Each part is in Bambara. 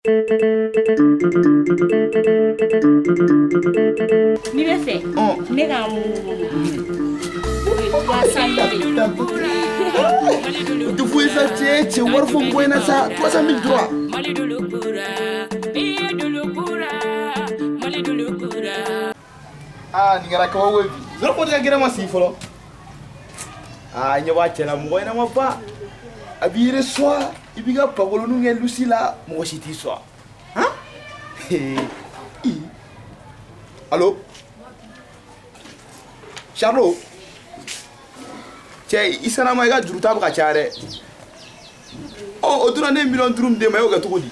Ni bɛ fɛ ne k'a munumunu Tu fui sa cɛ wari fɔ bɔ na sa 300 000 droits. Ni kɛra kabawo ye bi. Zoro fɔ ka gɛrɛ ma sigi fɔlɔ. Ɲɛ b'a cɛ la mɔgɔ ɲɛnama ba. A b'i reçoit i b'i ka pagoloninw kɛ lusi la mɔgɔ si t'i sɔn. Allo Charlo cɛ i sanama i ka juru ta bɛ ka caya dɛ. O donna ne million 5 min d'e ma e y'o kɛ cogo di?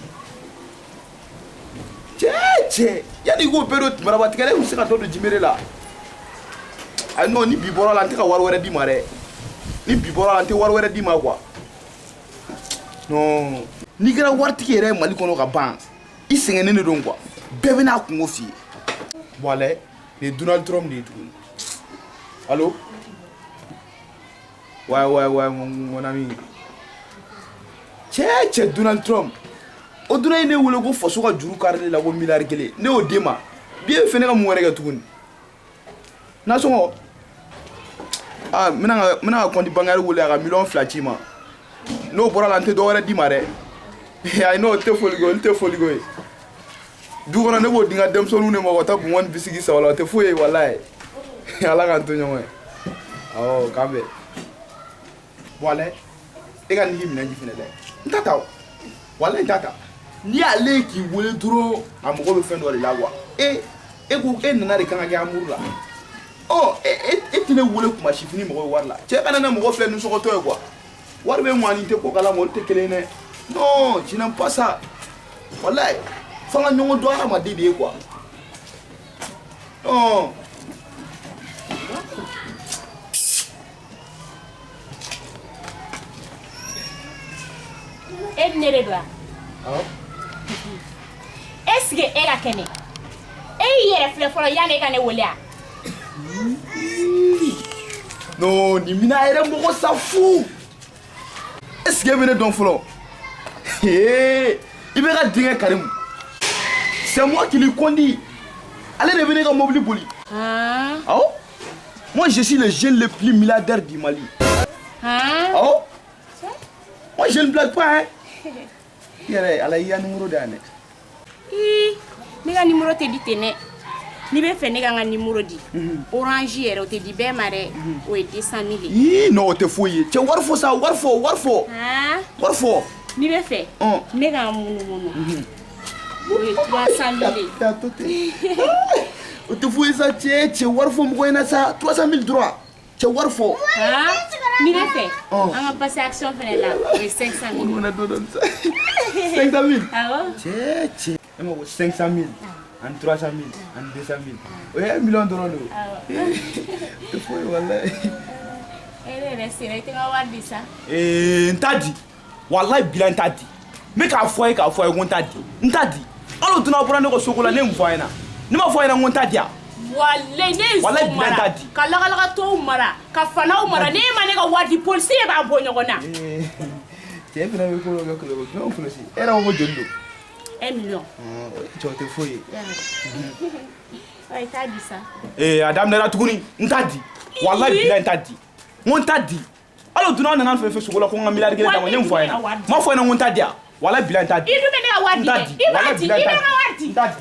Cɛ yanni i k'o bɛɛ don marabatigɛla i bɛ se ka dɔ don jimere la. Non ni bi bɔra la n tɛ ka wari wɛrɛ d'i ma dɛ. Ni bi bɔra la n tɛ wari wɛrɛ d'i ma quoi. Non n'i kɛra waritigi yɛrɛ ye Mali kɔnɔ ka ban i sɛgɛnnen de don quoi. Bɛɛ bɛ n'a kungo f'i ye. Voilà, les Donald Trump de tout. Allô? Ouais, mon ami. Tchè, Donald Trump. O donna ne wele ko faso ka juru karili la ko miliyari 1 ne y'o d'e ma bien fɛnɛ ka mun wɛrɛ kɛ tuguni nasɔngɔ n bɛna ka compte bancaire wele a ka miliyɔn 2 ci ma n'o bɔra la n tɛ dɔ wɛrɛ d'i ma dɛ ayi n'o tɛ foli ko n tɛ foli ko ye du kɔnɔ ne b'o di n ka denmisɛnninw de ma ka taa bumɔni bisigi san o la o tɛ foyi ye walayi ala k'an to ɲɔgɔn ye awɔ k'an bɛn walayi e ka nin k'i minɛ ji fɛnɛ dɛ n t'a ta o walayi n t'a ta n'i y'ale k'i wele dɔrɔn a mago bɛ fɛn dɔ de la quoi e ko e nana de kan ka kɛ amuru la e tɛ ne wele kuma si fini mɔgɔ ye wari la cɛ kana ne mɔgɔ filɛ nisɔngɔtɔ ye quoi wari bɛ ŋɔni tɛ ko kala ma olu tɛ kelen ye dɛ non je n'aime pas ça walayi f'an ka ɲɔgɔn dɔn hadamaden de ye quoi non e ne de don wa? Est-ce que e ka kɛnɛ e y'i yɛrɛ filɛ fɔlɔ yanni e ka ne wele a? non nin mina a yɛrɛ mɔgɔ sa fu est-ce que e bɛ ne dɔn fɔlɔ i bɛ ka denkɛ Karimu c'est moi qui lui conduis ale de bɛ ne ka mobili boli awɔ moi je suis le jeune le plus milliardaire du Mali awɔ moi je ne blague pas hein yɛrɛ ala y'i ya numéro de yan dɛ ne ka numéro tɛ di ten dɛ n'i bɛ fɛ ne ka n ka numéro di orange yɛrɛ o tɛ di bɛɛ ma dɛ o ye 200 000 ye non o tɛ foyi ye cɛ wari fɔ sa wari fɔ n'i bɛ fɛ ne ka n munumunu o ye 300 000 ye o tɛ foyi sa cɛ wari fɔ mɔgɔ ɲɛna sa 300 000 droits cɛ wari fɔ n'i bɛ fɛ an ka passer action fɛnɛ la o ye 500 000 500 000 awɔ cɛ e ma ko 500 000 ani 300 000 ani 200 000 o ye 1 million dɔrɔn de o tɛ foyi walayi e de yɛrɛ sera i tɛ ka wari di sa n t'a di walayi bila n t'a di n bɛ k'a fɔ a ye ko n t'a di hali o donna bɔra ne ka soko la ne ye mun fɔ a ɲɛna ne ma fɔ a ɲɛna ko n t'a di yan walayi ne ye so mara ka lagalakatɔw mara ka fanaw mara ne ma ne ka wari di polisi ye b'a bɔ ɲɔgɔn na cɛ fana bɛ ko dɔ kɛ kɛlɛ ko jɔn polisi e yɛrɛ ko joli don 1 million cɛ o tɛ foyi ye i t'a di sa a daminɛra tuguni n t'a di walayi bila n t'a di n ko n t'a di hali o donna a nana n fɛ sogo la ko n ka miliyari 1 d'a ma n ye mun fɔ a ɲɛna n m'a fɔ a ɲɛna ko n t'a di yan walayi bila n t'a di i dun bɛ ne ka wari di dɛ i b'a di i bɛ n ka wari di n t'a di